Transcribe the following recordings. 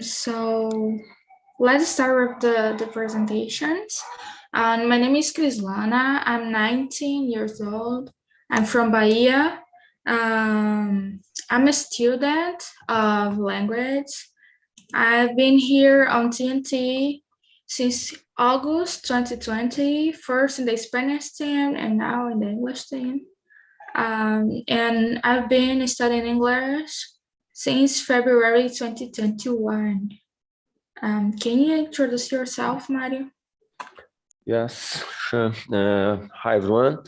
So let's start with the presentations. My name is Crislana. I'm 19 years old. I'm from Bahia. I'm a student of language. I've been here on TNT since August 2020, first in the Spanish team and now in the English team. And I've been studying English since February 2021. Can you introduce yourself, Mario? Yes, sure. Hi, everyone.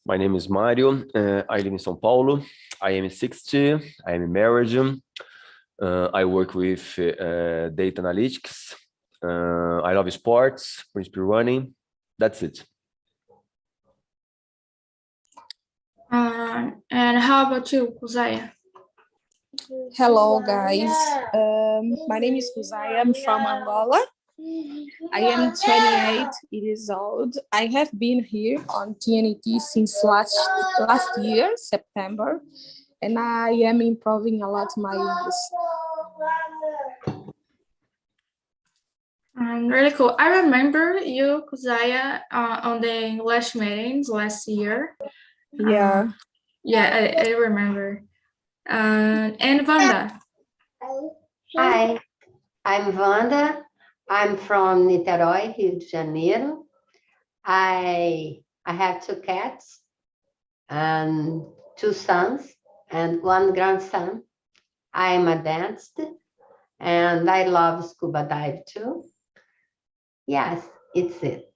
My name is Mario. I live in São Paulo. I am 60. I am married. I work with data analytics. I love sports, principally running. That's it. And how about you, Kuzaya? Hello, guys. My name is Kuzaya. I'm from Angola. I am 28 years old. I have been here on TNT since last year, September, and I am improving a lot my English. Really cool. I remember you, Kuzaya, on the English meetings last year. Yeah. I remember. And Wanda. Hi, I'm Wanda. I'm from Niterói, Rio de Janeiro. I have 2 cats and 2 sons and 1 grandson. I am a dentist and I love scuba dive too. Yes, it's it.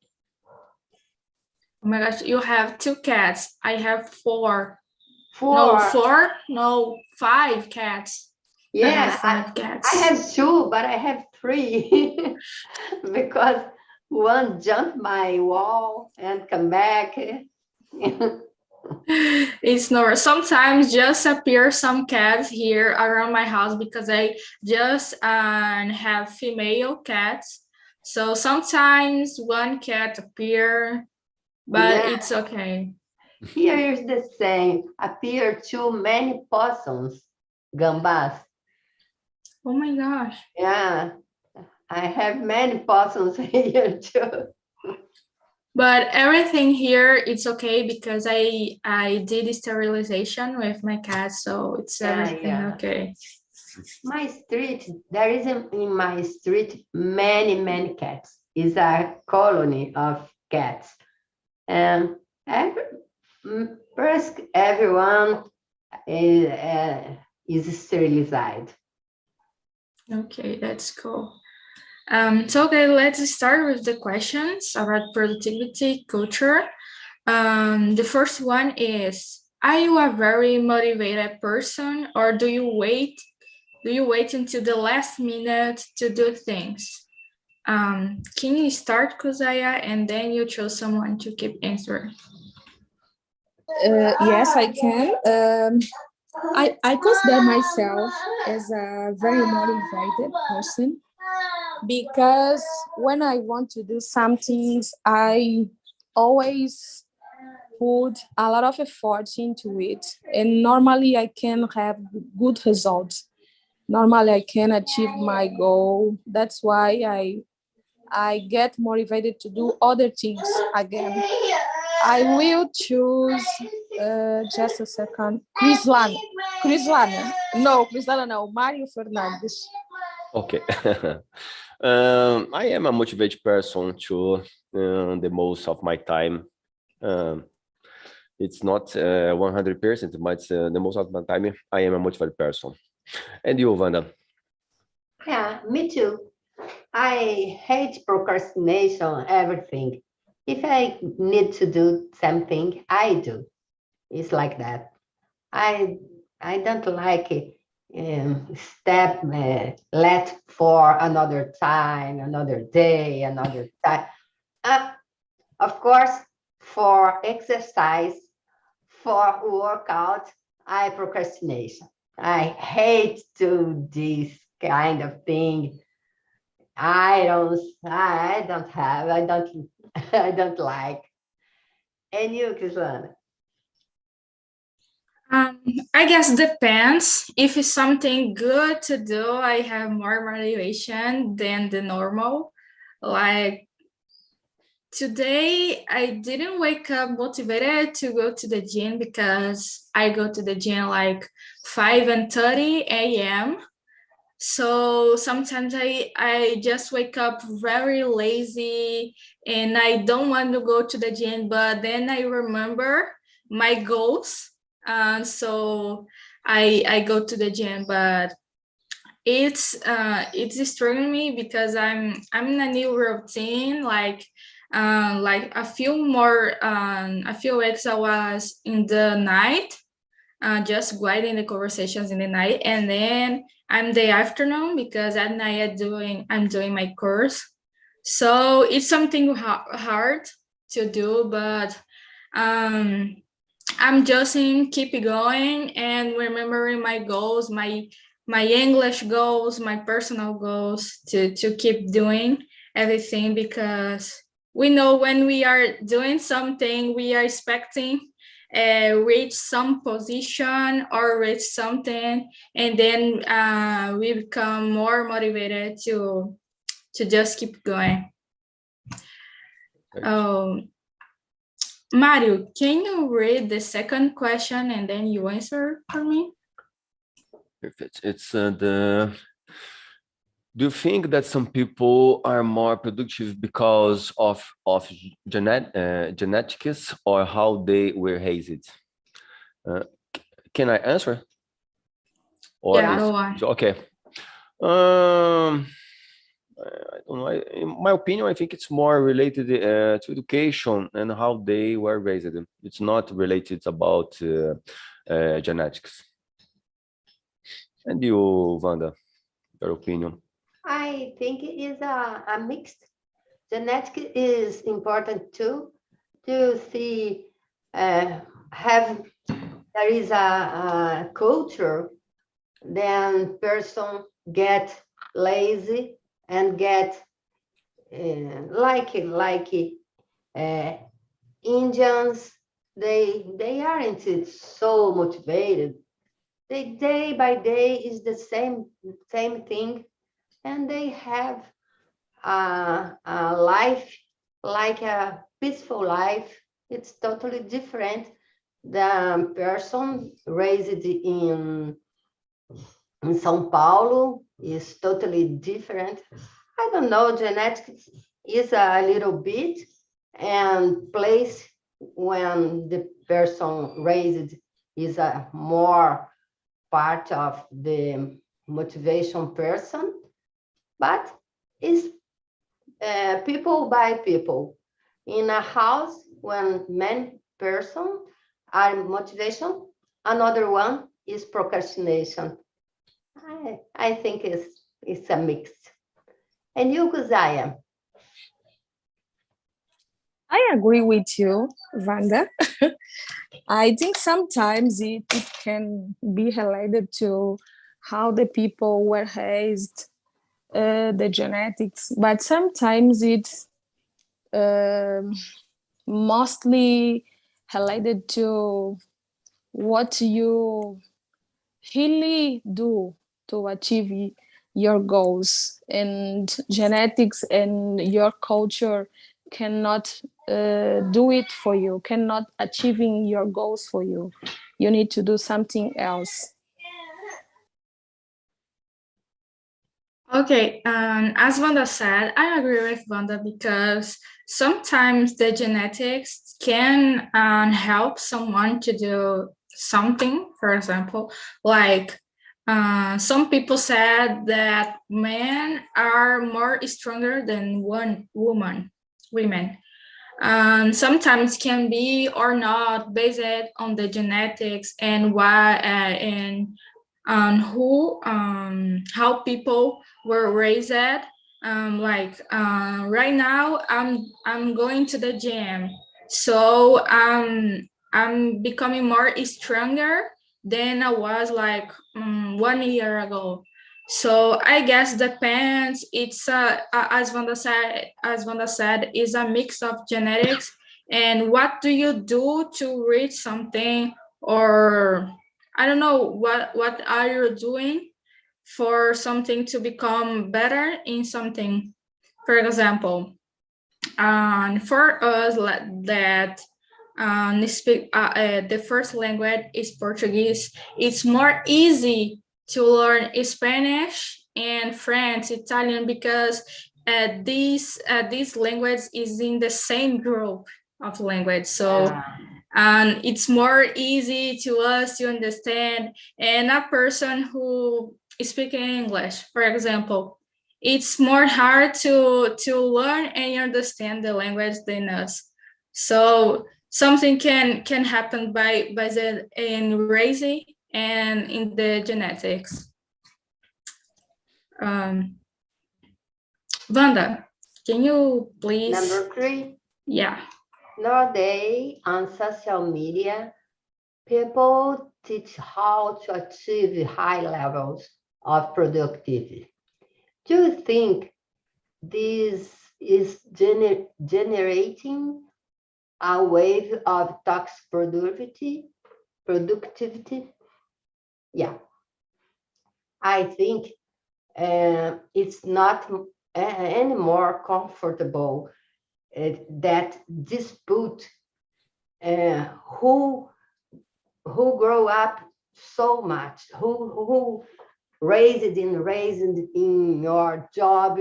Oh my gosh, you have 2 cats. I have 4. 4. No, 4? No, 5 cats. Yes, I have 5 cats. I have 2, but I have 3 because one jumped my wall and come back. It's normal. Sometimes just appear some cats here around my house because I just have female cats. So sometimes one cat appear, but Yeah. it's okay. Here is the same. Appear too many possums, gambas. Oh my gosh. Yeah, I have many possums here too. But everything here, it's okay because I did sterilization with my cats, so it's everything okay. My street, there is in my street many cats. It's a colony of cats. And everyone is sterilized. Okay, that's cool. So okay, let's start with the questions about productivity culture. The first one is, are you a very motivated person, or do you wait until the last minute to do things? Can you start, Kuzaya, and then you choose someone to keep answering? Yes, I can. I consider myself as a very motivated person because when I want to do something, I always put a lot of effort into it, and normally I can have good results. Normally I can achieve my goal. That's why I get motivated to do other things again. I will choose just a second. Crislana. No, Mario Fernandes. Okay. I am a motivated person to the most of my time. It's not 100%, but the most of my time I am a motivated person. And you, Wanda? Yeah, me too. I hate procrastination, everything. If I need to do something, I do. It's like that. I don't like it. Let for another time, another day, another time. Of course, for exercise, for workout, I procrastination. I hate to this kind of thing. I don't I don't like. And you, Crislana? I guess depends. If it's something good to do, I have more motivation than the normal. Like today, I didn't wake up motivated to go to the gym because I go to the gym like 5:30 a.m. So sometimes I just wake up very lazy and I don't want to go to the gym, but then I remember my goals. So I go to the gym, but it's disturbing me because I'm in a new routine. Like a few weeks I was in the night, just guiding the conversations in the night, and then I'm the afternoon because at night I'm doing my course. So it's something hard to do, but um, I'm just in keep going and remembering my goals, my English goals, my personal goals to keep doing everything because we know when we are doing something, we are expecting reach some position or reach something, and then we become more motivated to just keep going. Mario, can you read the second question and then you answer for me? Perfect. It's do you think that some people are more productive because of genetics or how they were raised? Can I answer? Or Yeah, go on. Okay. I don't know. In my opinion, I think it's more related to education and how they were raised. It's not related about genetics. And you, Wanda, your opinion? I think it is a mixed. Genetic is important too, to see have there is a culture, then person get lazy and get like Indians, they aren't so motivated. They day by day is the same thing, and they have a life like a peaceful life. It's totally different. The person raised in São Paulo is totally different. I don't know, genetics is a little bit, and place when the person raised is a more part of the motivation person, but it's people by people. In a house, when many person are motivation, another one is procrastination. I think it's a mix. And you, Kuzaya? I agree with you, Vanda. I think sometimes it can be related to how the people were raised, the genetics, but sometimes it's mostly related to what you really do to achieve your goals, and genetics and your culture cannot do it for you, cannot achieving your goals for you. You need to do something else. Okay, as Wanda said, I agree with Wanda because sometimes the genetics can help someone to do something. For example, like some people said that men are more stronger than women. Sometimes can be or not based on the genetics and why and who how people were raised. Right now I'm going to the gym, so I'm becoming more stronger than I was like 1 year ago. So I guess depends. It's as Wanda said, is a mix of genetics and what do you do to reach something, or I don't know what are you doing for something to become better in something. For example, for us that speak the first language is Portuguese, it's more easy to learn Spanish and French, Italian, because this language is in the same group of language. So and it's more easy to us to understand. And a person who is speaking English, for example, it's more hard to learn and understand the language than us. So something can happen by the in raising and in the genetics. Wanda, can you please? Number 3. Yeah. Nowadays, on social media, people teach how to achieve high levels of productivity. Do you think this is generating a wave of toxic productivity? Yeah. I think it's not any more comfortable that dispute who grow up so much, who raised in your job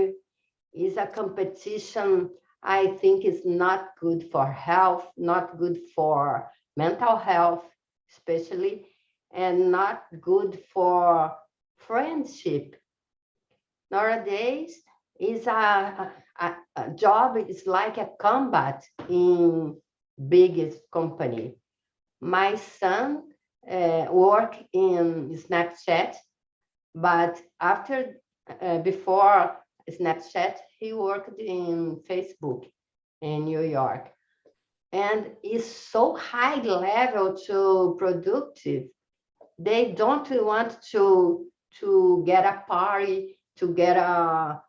is a competition. I think is not good for health, not good for mental health, especially, and not good for friendship. Nowadays, is a job is like a combat in biggest company. My son work in Snapchat, but before Snapchat, he worked in Facebook in New York, and is so high level to productive. They don't want to get a party, to get a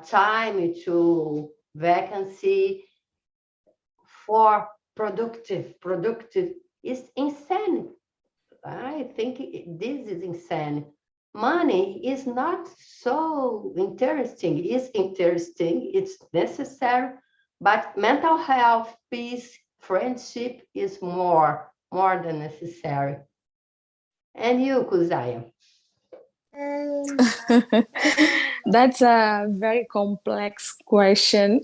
time to vacancy for productive is insane. I think this is insane. Money is not so interesting. It's interesting, it's necessary, but mental health, peace, friendship is more than necessary. And you, Kuzaya? That's a very complex question.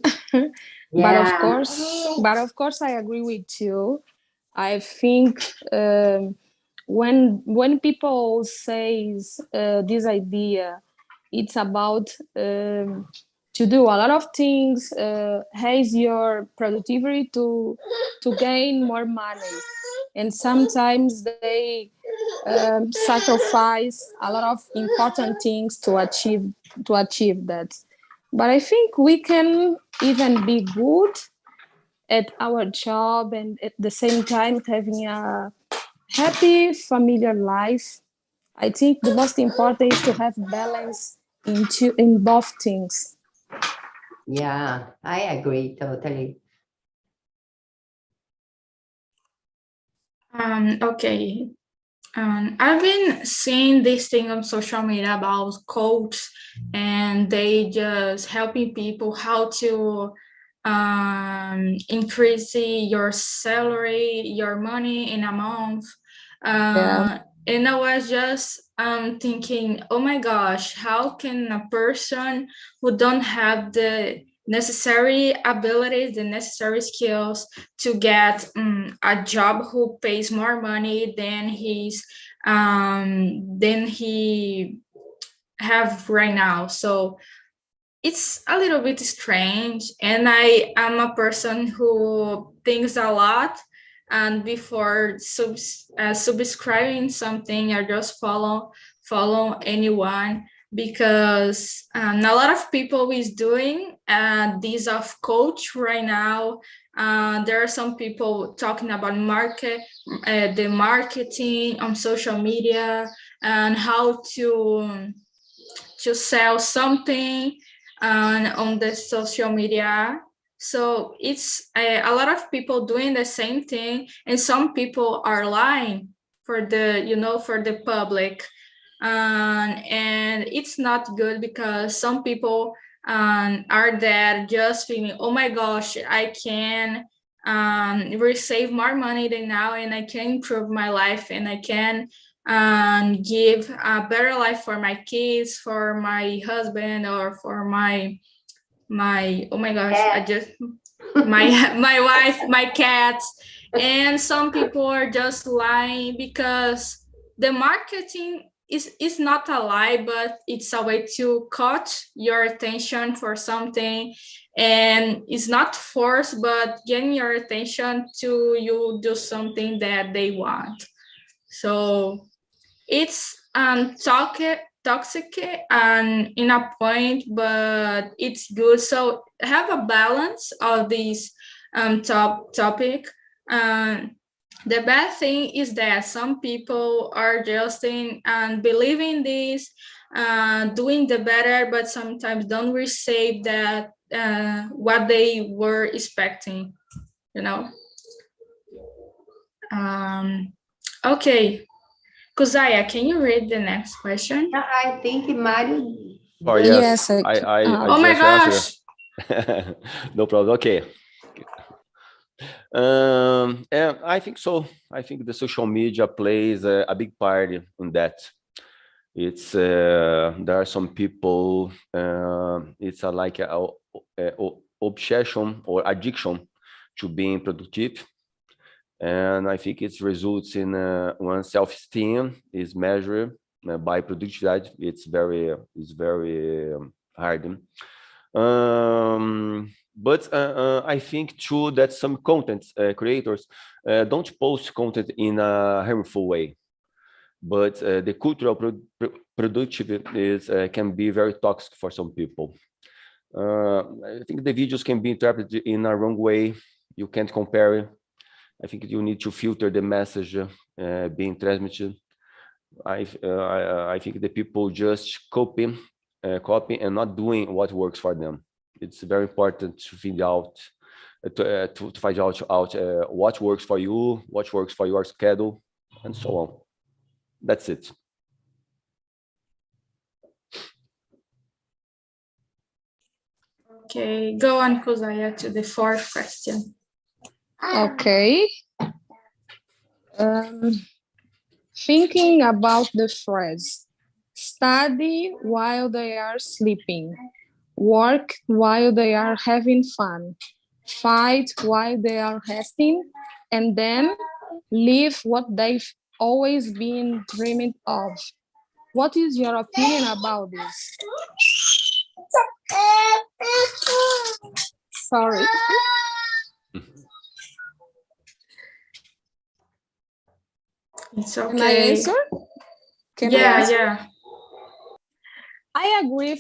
But of course, I agree with you. I think when people says this idea, it's about to do a lot of things, raise your productivity to gain more money, and sometimes they sacrifice a lot of important things to achieve that. But I think we can even be good at our job and at the same time having a happy familiar life. I think the most important is to have balance in both things. Yeah, I agree totally. Okay. I've been seeing this thing on social media about coach, and they just helping people how to increase your salary, your money in a month. And I was just thinking, oh my gosh, how can a person who don't have the necessary abilities, the necessary skills to get a job who pays more money than he have right now? So it's a little bit strange, and I am a person who thinks a lot, and before subscribing something, I just follow anyone, because a lot of people is doing this of coach right now. There are some people talking about the marketing on social media, and how to sell something on the social media. So it's a lot of people doing the same thing, and some people are lying for the public. And it's not good because some people are there just feeling, oh my gosh, I can receive more money than now, and I can improve my life, and I can give a better life for my kids, for my husband, or for my oh my gosh, I just my wife, my cats. And some people are just lying because the marketing is not a lie, but it's a way to cut your attention for something, and it's not force, but getting your attention to you do something that they want. So it's toxic and in a point, but it's good. So have a balance of this topic. The bad thing is that some people are just in and believing this, doing the better, but sometimes don't receive that what they were expecting, you know. Okay. Kuzaya, can you read the next question? I think Mario. Oh, yes, Yes, I Oh my just gosh. answered. No problem. Okay. And I think so. I think the social media plays a big part in that. It's there are some people. It's like a obsession or addiction to being productive, and I think it results in one's self-esteem is measured by productivity. It's very hard. But I think too that some content creators don't post content in a harmful way, but the cultural productivity is can be very toxic for some people. I think the videos can be interpreted in a wrong way. You can't compare. I think you need to filter the message being transmitted. I think the people just copy and not doing what works for them. It's very important to find out to find out what works for you, what works for your schedule, and so on. That's it. Okay, go on, Kuzaya, to the fourth question. Okay. Thinking about the phrase, study while they are sleeping, work while they are having fun, fight while they are resting, and then live what they've always been dreaming of. What is your opinion about this? Sorry. It's Can I okay. answer? Yeah. I agree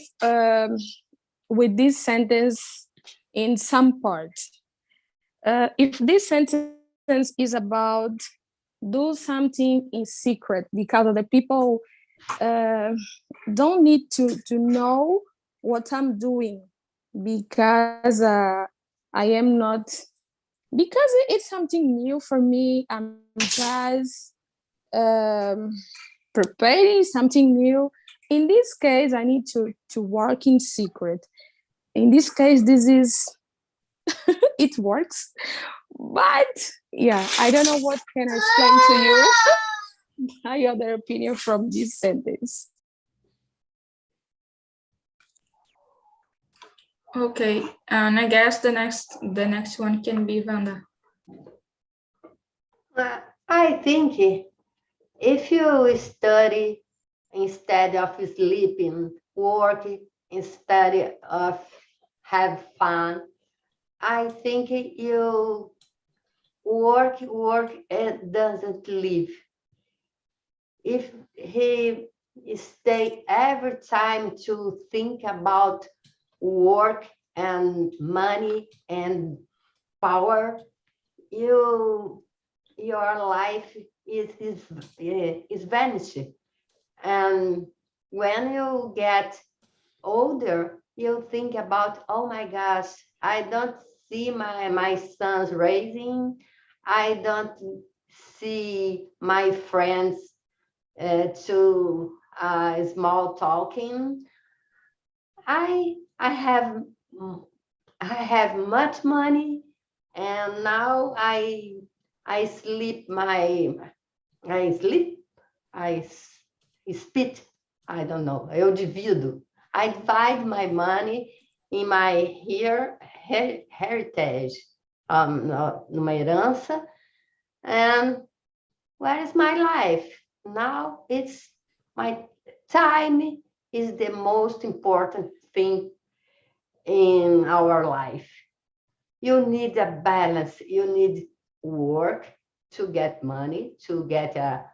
with this sentence in some part. If this sentence is about do something in secret because the people don't need to know what I'm doing because I am not, because it's something new for me. I'm just preparing something new. In this case, I need to work in secret. In this case, this is it works, but yeah, I don't know what can I explain to you my other opinion from this sentence. Okay, and I guess the next one can be Vanda. I think if you study instead of sleeping, work instead of have fun, I think you work and doesn't live. If he stay every time to think about work and money and power, your life is vanishing. And when you get older, you think about, oh my gosh, I don't see my sons raising, I don't see my friends to small talking. I have much money, and now I sleep I sleep I spit, I don't know, eu divido. I divide my money in my heritage, numa herança, and where is my life? Now it's my time is the most important thing in our life. You need a balance. You need work to get money, to get a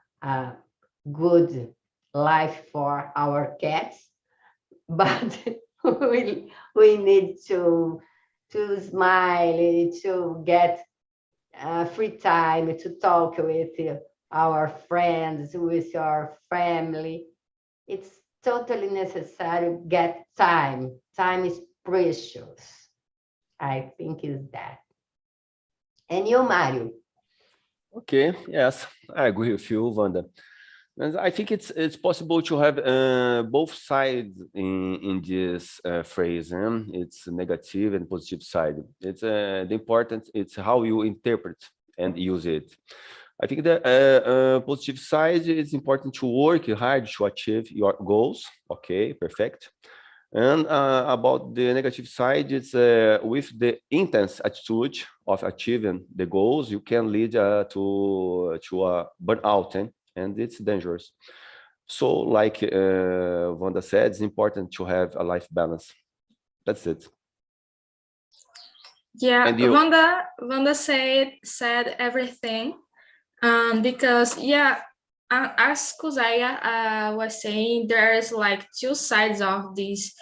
good life for our cats, but we need to smile, to get free time, to talk with our friends, with our family. It's totally necessary to get time. Time is precious. I think is that. And you, Mario? Okay, yes, I agree with you, Wanda. And I think it's possible to have both sides in this phrase. It's negative and positive side. It's the important. It's how you interpret and use it. I think the positive side is important to work hard to achieve your goals. Okay, perfect. And about the negative side, it's with the intense attitude of achieving the goals, you can lead to a burnout, and it's dangerous. So, like Wanda said, it's important to have a life balance. That's it. Yeah, And you? Wanda said everything. Because yeah, as Kuzaya was saying, there's like two sides of this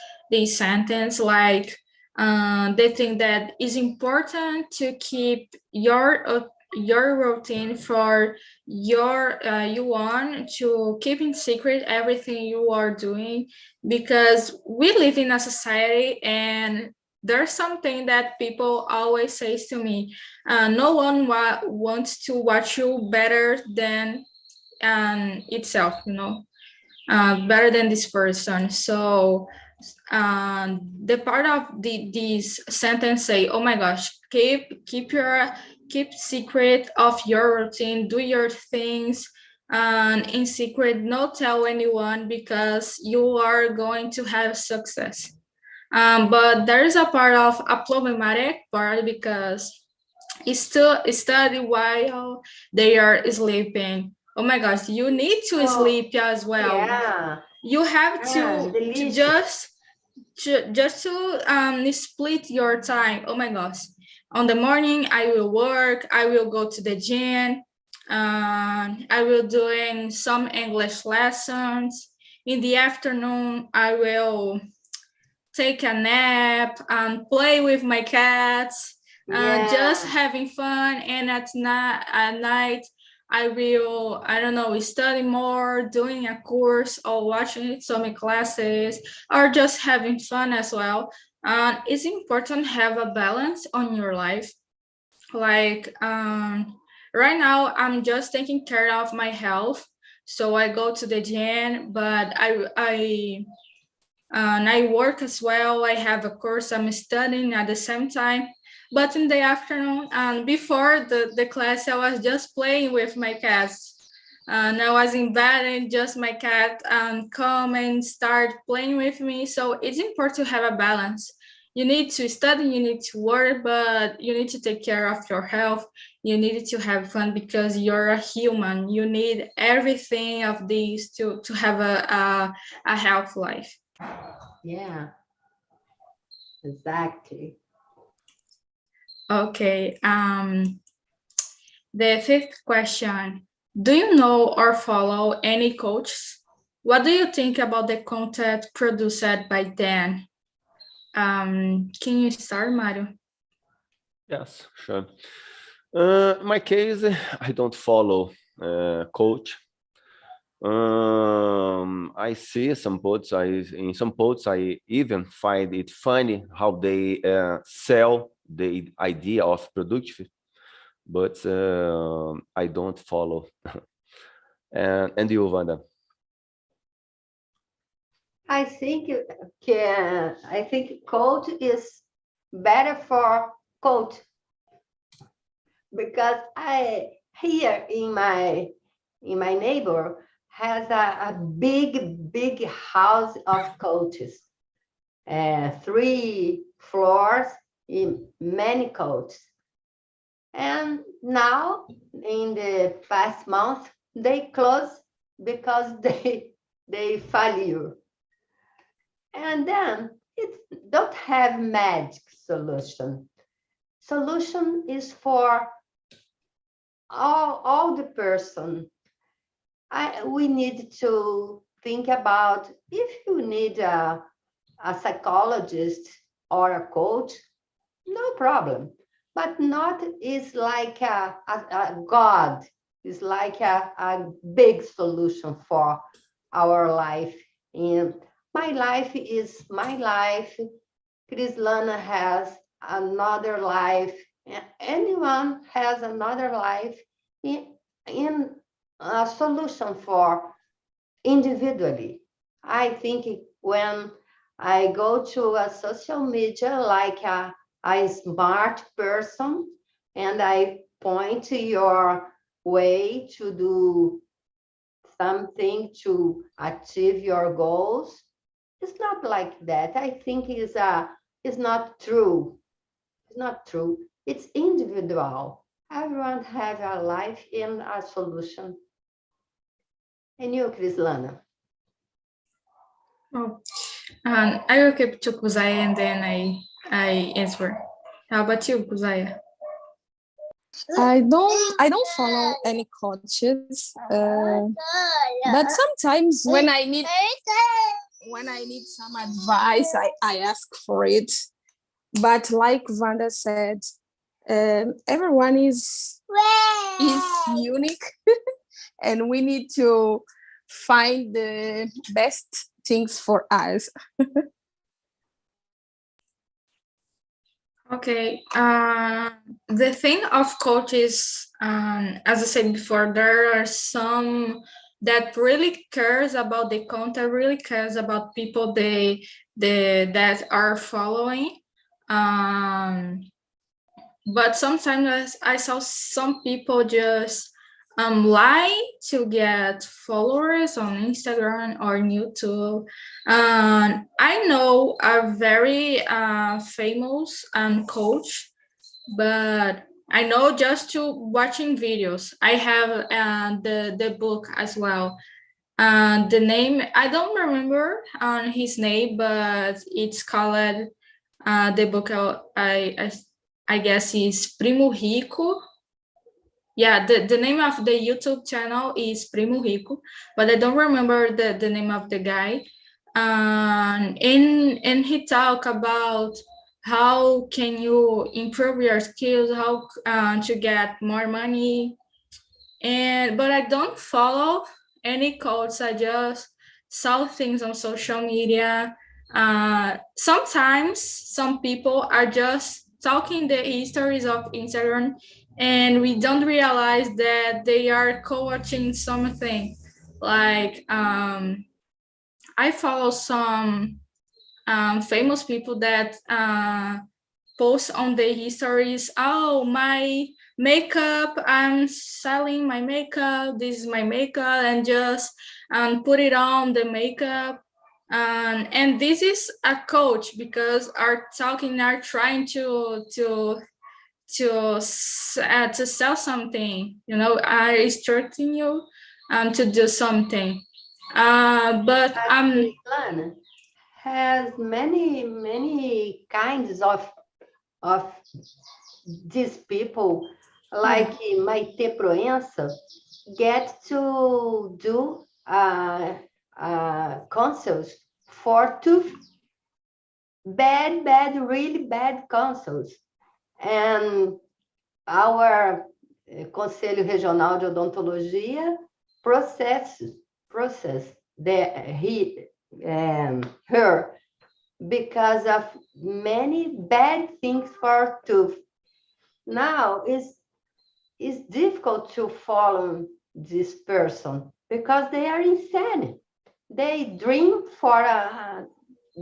sentence. Like they think that it's important to keep your routine for your you want to keep in secret everything you are doing, because we live in a society, and there's something that people always says to me: no one wants to watch you better than itself, better than this person. So the part of this sentence say, oh my gosh, keep secret of your routine, do your things in secret, not tell anyone, because you are going to have success. But there is a part of a problematic part, because it's still study while they are sleeping. Oh my gosh, you need to sleep as well. Yeah. You have to just to split your time. Oh my gosh. On the morning, I will work, I will go to the gym, I will doing some English lessons. In the afternoon, I will take a nap and play with my cats, just having fun. And at night, I will, I don't know, study more, doing a course or watching some classes, or just having fun as well. It's important to have a balance on your life. Like right now, I'm just taking care of my health. So I go to the gym, but and I work as well. I have a course I'm studying at the same time. But in the afternoon, and before the class, I was just playing with my cats. And I was in bed, and just my cat come and start playing with me. So it's important to have a balance. You need to study, you need to work, but you need to take care of your health. You need to have fun, because you're a human. You need everything of these to have a health life. Yeah, exactly. Okay. The fifth question: do you know or follow any coaches? What do you think about the content produced by them? Can you start, Mario? Yes, sure. My case, I don't follow coach. I see some posts. In some posts, I even find it funny how they sell the idea of productive. but I don't follow. And you, Wanda? I think coach is better for coach, because I here in my neighbor has a big house of coaches, 3 floors in many coaches. And now in the past month they close because they failure. And then it don't have magic solution. Solution is for all the person. We need to think about, if you need a psychologist or a coach, no problem. But not is like a God, is like a big solution for our life. And my life is my life. Krislana has another life. Anyone has another life in a solution for individually. I think when I go to a social media like a smart person, and I point to your way to do something to achieve your goals, it's not like that. I think it's not true. It's not true. It's individual. Everyone has a life and a solution. And you, Krislana? Oh, I will keep to Kuzaya and then I answer. How about you, Kuzaya? I don't follow any coaches, but sometimes when I need some advice, I ask for it. But like Wanda said, everyone is unique, and we need to find the best things for us. Okay. The thing of coaches, as I said before, there are some that really cares about the content, really cares about people that are following. But sometimes I saw some people just lie to get followers on Instagram or YouTube. I know a very famous coach, but I know just to watching videos. I have the book as well. The name, I don't remember his name, but it's called, the book I guess is Primo Rico. Yeah, the name of the YouTube channel is Primo Rico, but I don't remember the name of the guy. And he talk about how can you improve your skills, how to get more money. But I don't follow any coach. I just saw things on social media. Sometimes some people are just talking the histories of Instagram, and we don't realize that they are coaching something. Like I follow some famous people that post on their histories, oh, my makeup, I'm selling my makeup, this is my makeup, and just put it on the makeup. And this is a coach, because are trying to sell something, are instructing you to do something. But Krislana has many kinds of these people, like Maite Proença, get to do consults for two really bad consults. And our Conselho Regional de Odontologia process her because of many bad things for tooth. Now it's difficult to follow this person because they are insane. They dream for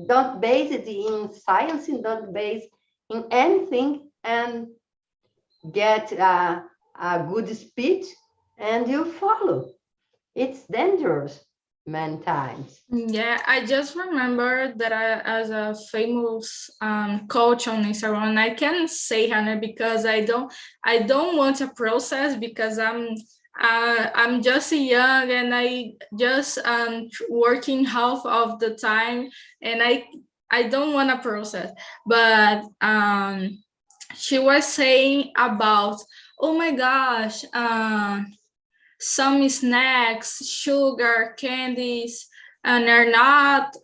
don't base it in science and don't base in anything and get a good speech and you follow. It's dangerous many times. Yeah, I just remember that as a famous coach on Instagram, and I can't say her name because I don't want to process because I'm just young and I just working half of the time and I don't want to process, but she was saying about, oh my gosh, some snacks, sugar, candies, and are not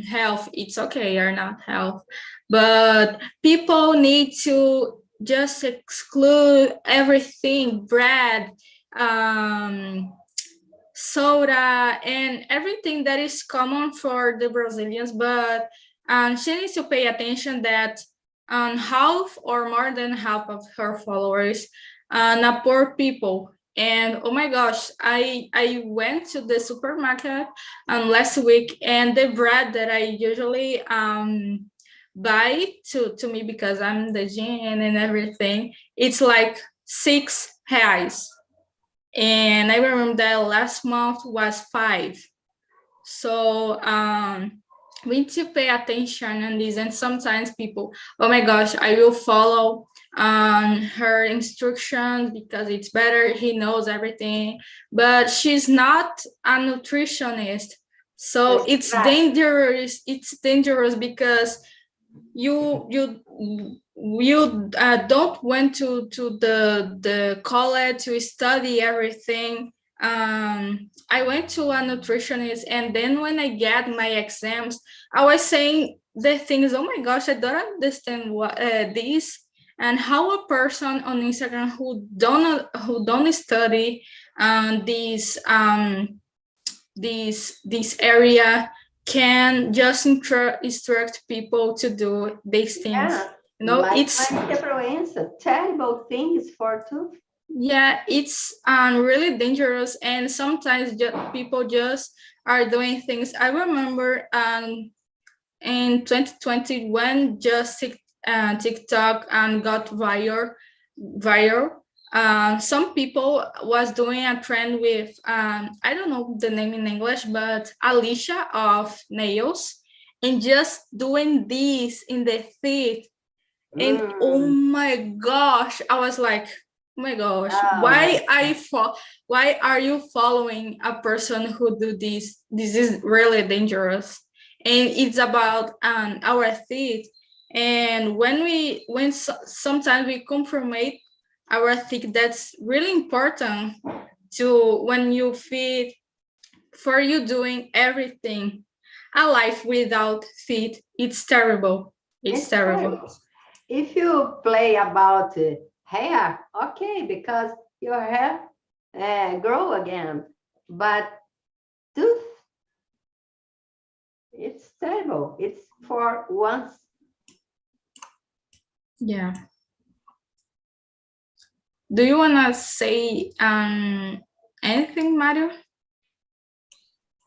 health. It's okay, are not health, but people need to just exclude everything, bread, soda, and everything that is common for the Brazilians. But she needs to pay attention that half or more than half of her followers are poor people. And oh my gosh, I went to the supermarket last week, and the bread that I usually buy to me because I'm the gym and everything, it's like R$ 6. And I remember that last month was 5. So we need to pay attention on this. And sometimes people, oh my gosh, I will follow her instructions because it's better. He knows everything, but she's not a nutritionist. So it's dangerous. It's dangerous because you don't went to the college to study everything. I went to a nutritionist, and then when I get my exams, I was saying the things, oh my gosh, I don't understand what this, and how a person on Instagram who don't study this area can just instruct people to do these things. Yeah, like it's terrible things for too. Yeah, it's really dangerous, and sometimes people just are doing things. I remember in 2020 when just TikTok got viral. Some people was doing a trend with I don't know the name in English, but Alicia of nails, and just doing this in the feet. And oh my gosh, I was like, oh my gosh, why are you following a person who do this? This is really dangerous, and it's about our feet. And sometimes we compromise our feet, that's really important to when you feed for you doing everything. A life without feet, it's terrible. It's terrible. If you play about hair, okay, because your hair grow again, but tooth, it's terrible. It's for once. Yeah. Do you want to say anything, Mario?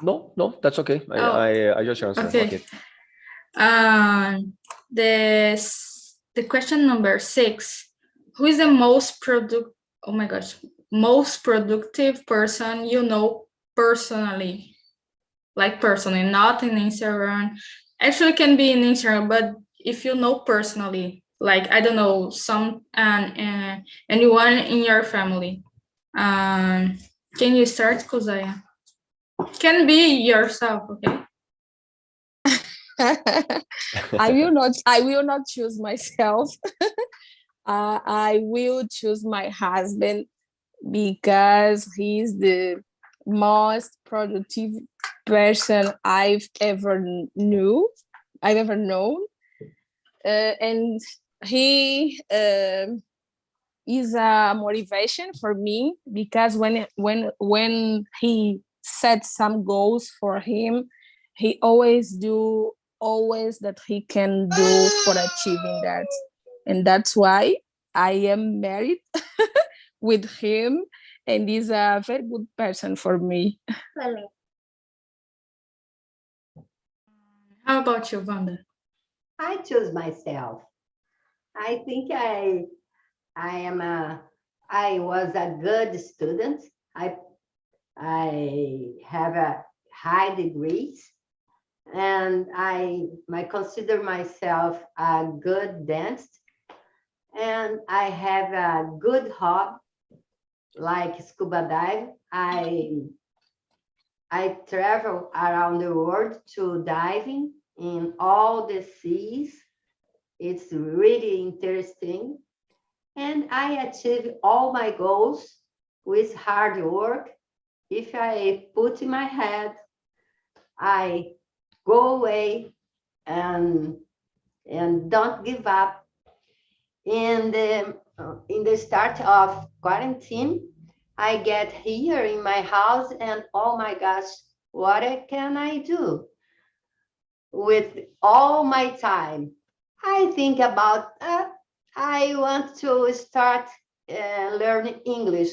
No, that's okay. I just answered. Okay. The question number 6: who is the most productive person you know personally? Like personally, not in Instagram. Actually, can be in Instagram, but if you know personally, like I don't know, some anyone in your family. Can you start, Kozaya? Can be yourself, okay? I will not choose myself. I will choose my husband because he's the most productive person I've ever known. And he is a motivation for me because when he set some goals for him, he always that he can do for achieving that. And that's why I am married with him, and he's a very good person for me. How about you, Wanda? I choose myself. I think I was a good student. I have a high degrees, and I consider myself a good dancer, and I have a good hobby like scuba dive. I travel around the world to diving in all the seas. It's really interesting. And I achieve all my goals with hard work. If I put in my head, I go away and don't give up. In the start of quarantine, I get here in my house and oh my gosh, what can I do with all my time? I think about, I want to start learning English.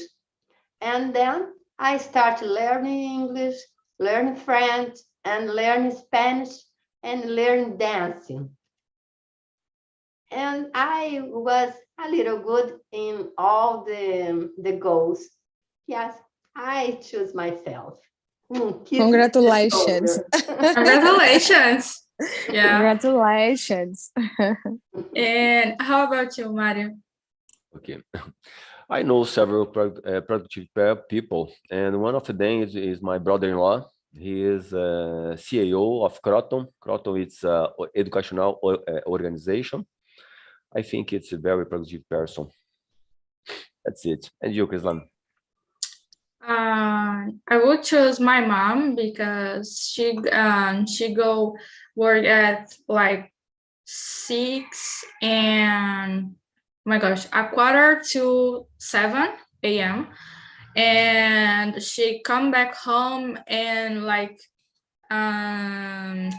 And then I start learning English, learn French, and learn Spanish, and learn dancing. And I was a little good in all the goals. Yes, I choose myself. Congratulations. Congratulations. Yeah. Congratulations. And how about you, Mario? Okay. I know several productive people, and one of them is my brother-in-law. He is CAO of Croton. Croton is an educational organization. I think it's a very productive person. That's it. And you, Krislan? I would choose my mom because she go work at like 6 and oh my gosh, 6:45 a.m. and she come back home and like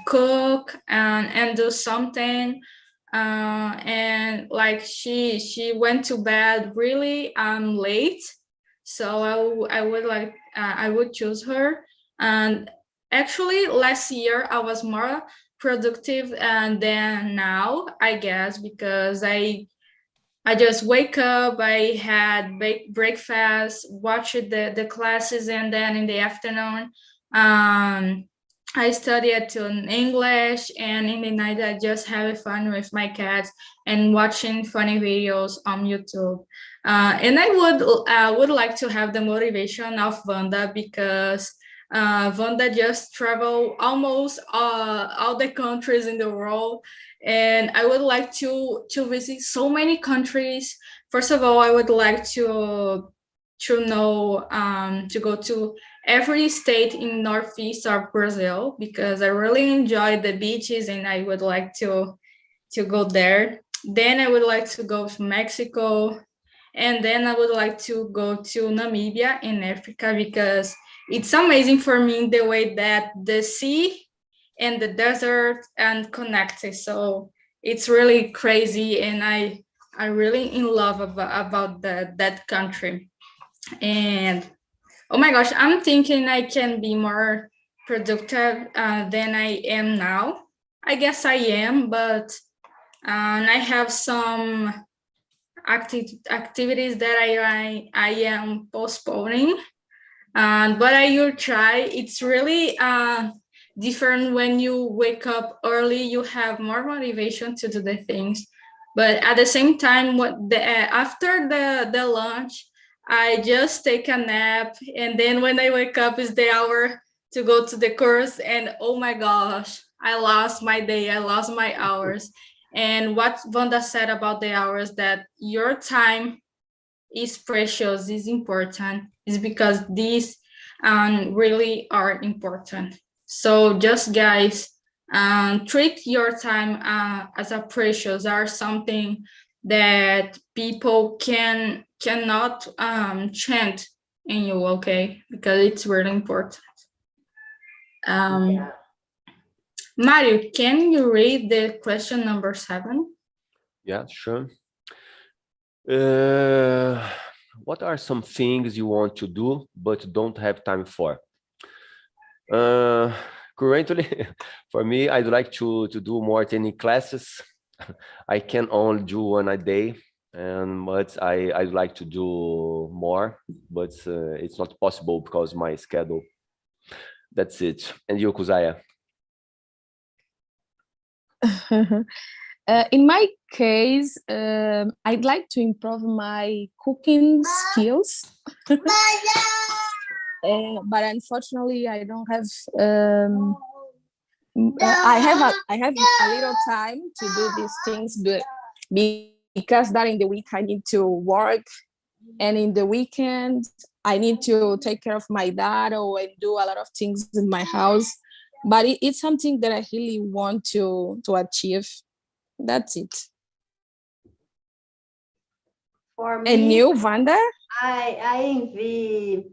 cook and do something. And like she went to bed really late, so I would choose her. And actually last year I was more productive than now, I guess, because I just wake up, I had breakfast, watched the classes, and then in the afternoon I studied in English, and in the night I just have fun with my cats and watching funny videos on YouTube. And I would like to have the motivation of Wanda, because Wanda just traveled almost all the countries in the world, and I would like to visit so many countries. First of all, I would like to know to go to every state in northeast of Brazil, because I really enjoy the beaches and I would like to go there. Then I would like to go to Mexico, and then I would like to go to Namibia in Africa, because it's amazing for me the way that the sea and the desert and connected. So it's really crazy, and I really in love about that country. And oh my gosh, I'm thinking I can be more productive than I am now. I guess I am, but I have some activities that I am postponing. But I will try. It's really different when you wake up early. You have more motivation to do the things. But at the same time, after the lunch, I just take a nap, and then when I wake up is the hour to go to the course, and oh my gosh, I lost my day, I lost my hours. And what Wanda said about the hours, that your time is precious, is important, is because these really are important. So just guys, treat your time as a precious, or something that people cannot change in you, okay? Because it's really important. Yeah. Mario, can you read the question number 7? Yeah, sure. what are some things you want to do but don't have time for? Currently, for me, I'd like to do more attending classes. I can only do one a day, but I'd like to do more, but it's not possible because my schedule. That's it. And you, Kuzaya? In my case, I'd like to improve my cooking skills. But unfortunately, I don't have. I have a little time to do these things, but because during the week I need to work, and in the weekend I need to take care of my dad or do a lot of things in my house. But it's something that I really want to achieve. That's it. For me, And you, Wanda? I envy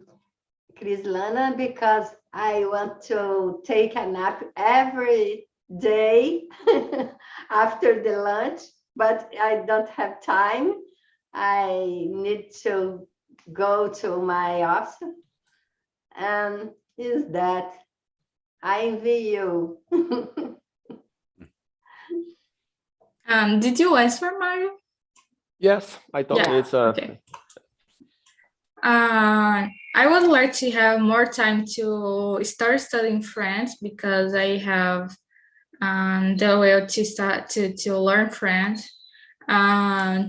Crislana because I want to take a nap every day after the lunch, but I don't have time. I need to go to my office, and is that I envy you. Did you answer, Mario? Yes, I thought Yeah, it's okay. I would like to have more time to start studying French because I have the will to start to learn French,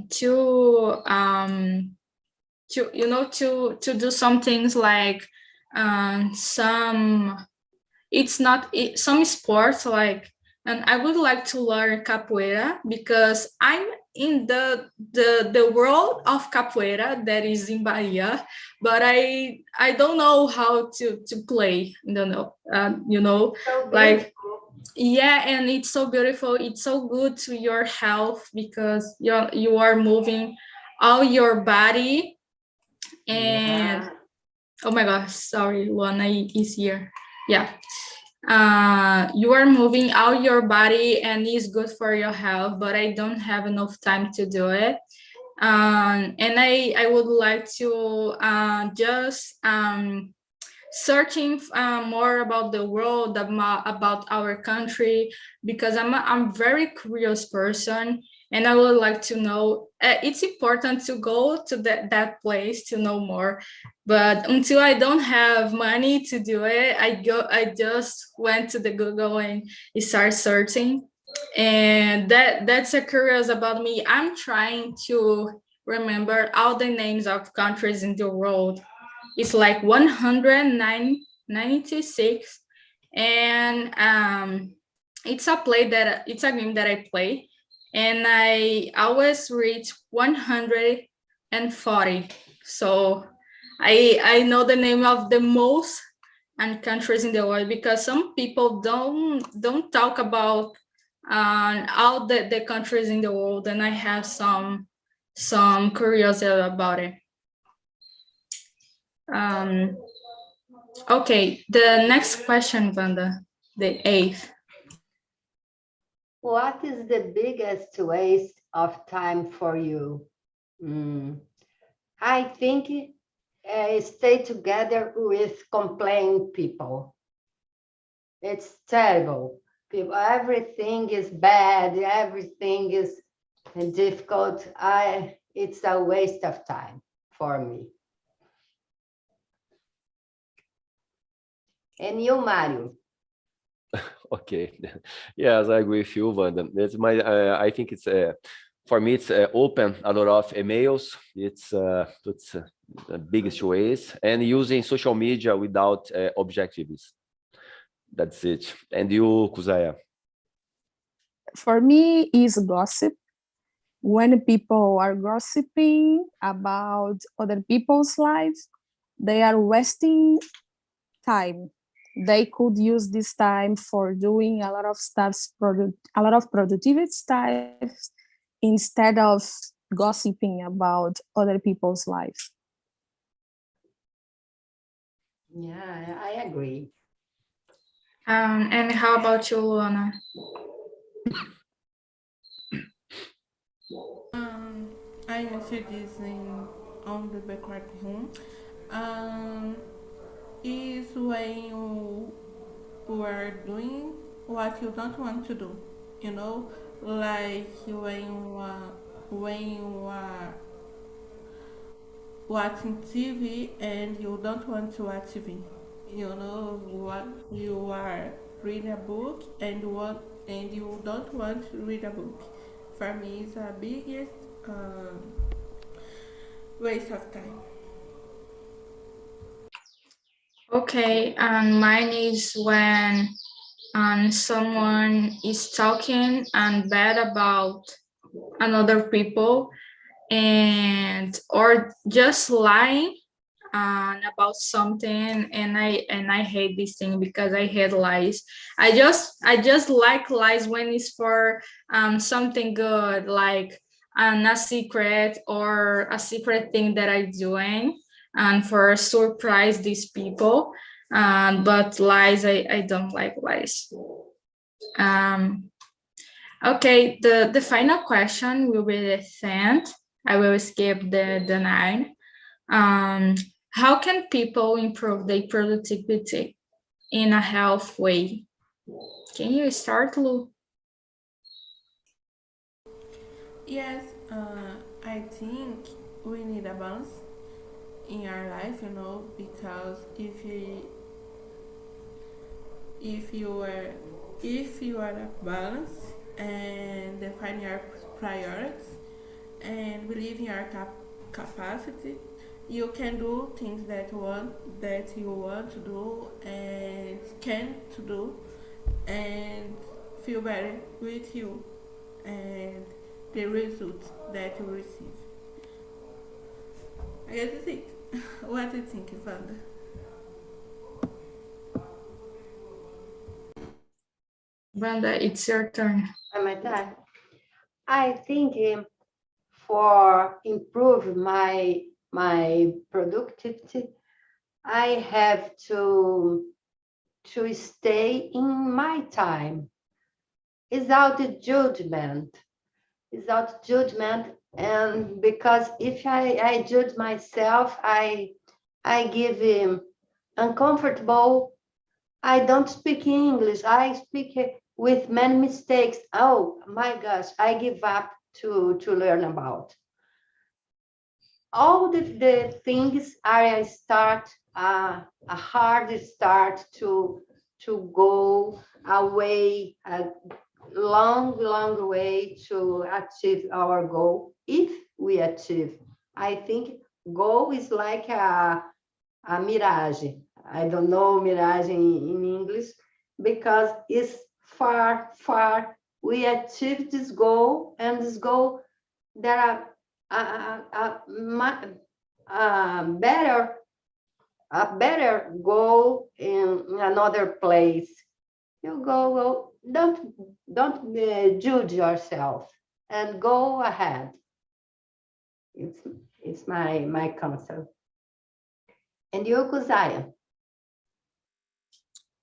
to do some things like some sports like, and I would like to learn capoeira because I'm in the world of capoeira that is in Bahia, but I don't know how to play. Don't know, So like, beautiful. yeah, and it's so beautiful. It's so good to your health because you are moving all your body. And Yeah. oh my gosh, sorry, Luana is here. Yeah. You are moving out your body and it's good for your health, but I don't have enough time to do it. And I would like to just searching more about the world, about our country, because I'm very curious person, and I would like to know. It's important to go to that place to know more, but until I don't have money to do it, I just went to the Google and start searching, and that's a curious about me. I'm trying to remember all the names of countries in the world. It's like 196, and it's a game that I play, and I always reach 140. So I know the name of the most and countries in the world because some people don't talk about all the countries in the world, and I have some curiosity about it. Okay, the next question, Wanda, the eighth. What is the biggest waste of time for you? I think stay together with complaining people. It's terrible. People, everything is bad. Everything is difficult. It's a waste of time for me. And you, Mario? Okay. Yes, I agree with you, Wanda. That's I think it's for me it's open a lot of emails. It's the biggest ways, and using social media without objectives. That's it. And you, Kuzaya? For me, is gossip. When people are gossiping about other people's lives, they are wasting time. They could use this time for doing a lot of stuff, a lot of productivity stuff, instead of gossiping about other people's lives. Yeah, I agree. And how about you, Luana? I answered this in on the backward room is when you are doing what you don't want to do, you know, like when you are watching TV and you don't want to watch TV, you know, what you are reading a book and you don't want to read a book. For me, it's the biggest waste of time. Okay, and mine is when someone is talking and bad about another people and or just lying about something, and I hate this thing because I hate lies. I just like lies when it's for something good, like a secret or a secret thing that I'm doing and for surprise these people. But lies, I don't like lies. Okay, the final question will be the 10th. I will skip the 9. How can people improve their productivity in a health way? Can you start, Lu? Yes, I think we need a balance in our life, you know, because if you are a balance and define your priorities and believe in your capacity, you can do things that you want to do and can to do and feel better with you and the results that you receive. I guess that's it. What do you think, Wanda? Wanda, it's your turn. My time. I think for improve my productivity, I have to stay in my time without judgment, and because if I judge myself, I give uncomfortable. I don't speak English. I speak with many mistakes. Oh my gosh, I give up to learn about. All the things I start a hard start to go away, a long way to achieve our goal. If we achieve, I think goal is like a mirage. I don't know mirage in English, because it's far. We achieve this goal, and this goal, there are a better goal in another place. You go, well, don't judge yourself and go ahead. It's my counsel. And you, Kuzaya?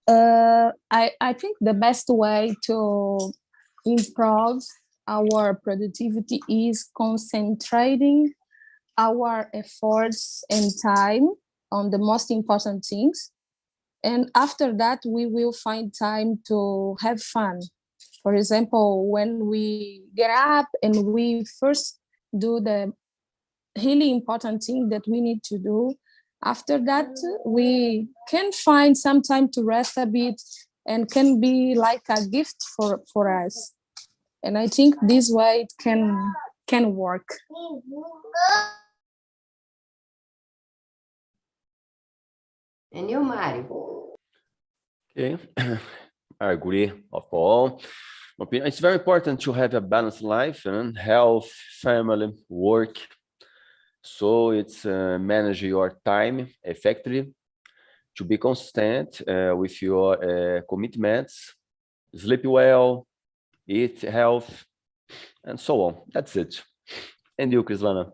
I think the best way to improve our productivity is concentrating our efforts and time on the most important things. And after that, we will find time to have fun. For example, when we get up and we first do the really important thing that we need to do, after that, we can find some time to rest a bit and can be like a gift for us. And I think this way it can work. And you, Mario? Okay, I agree of all. It's very important to have a balanced life and health, family, work. So it's manage your time effectively, to be consistent with your commitments, sleep well, eat health, and so on. That's it. And you, Krislana?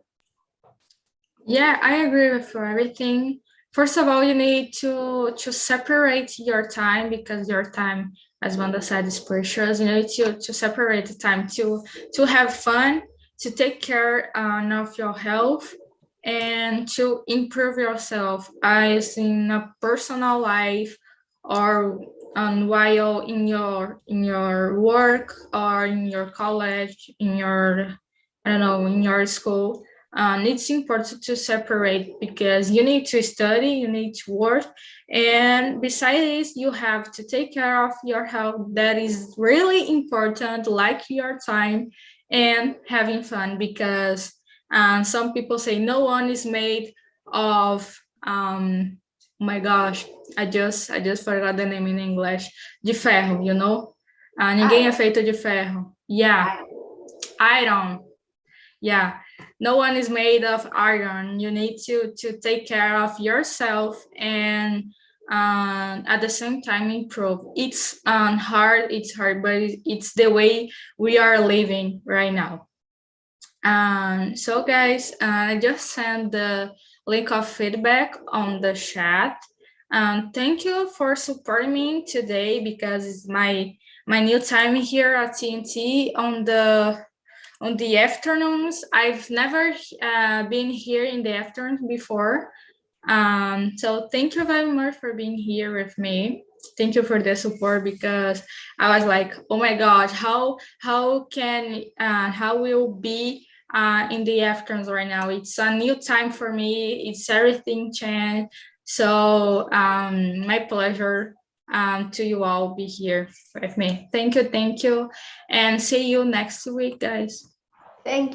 Yeah, I agree with everything. First of all, you need to separate your time, because your time, as Wanda said, is precious. You need to separate the time to have fun, to take care of your health, and to improve yourself as in a personal life or while in your work or in your college, in your, I don't know, in your school. It's important to separate because you need to study, you need to work, and besides this, you have to take care of your health. That is really important, like your time and having fun, because some people say no one is made of oh my gosh, I just forgot the name in English. De ferro, you know? Ninguém é feito de ferro. Yeah, iron. Yeah, no one is made of iron. You need to take care of yourself and at the same time improve. It's hard, but it's the way we are living right now. So guys, I just sent the link of feedback on the chat. Thank you for supporting me today because it's my new time here at TNT on the afternoons. I've never been here in the afternoons before. So thank you very much for being here with me. Thank you for the support because I was like, oh my gosh, how will be in the afternoons right now? It's a new time for me. It's everything changed. So my pleasure to you all be here with me. Thank you, and see you next week, guys. Thank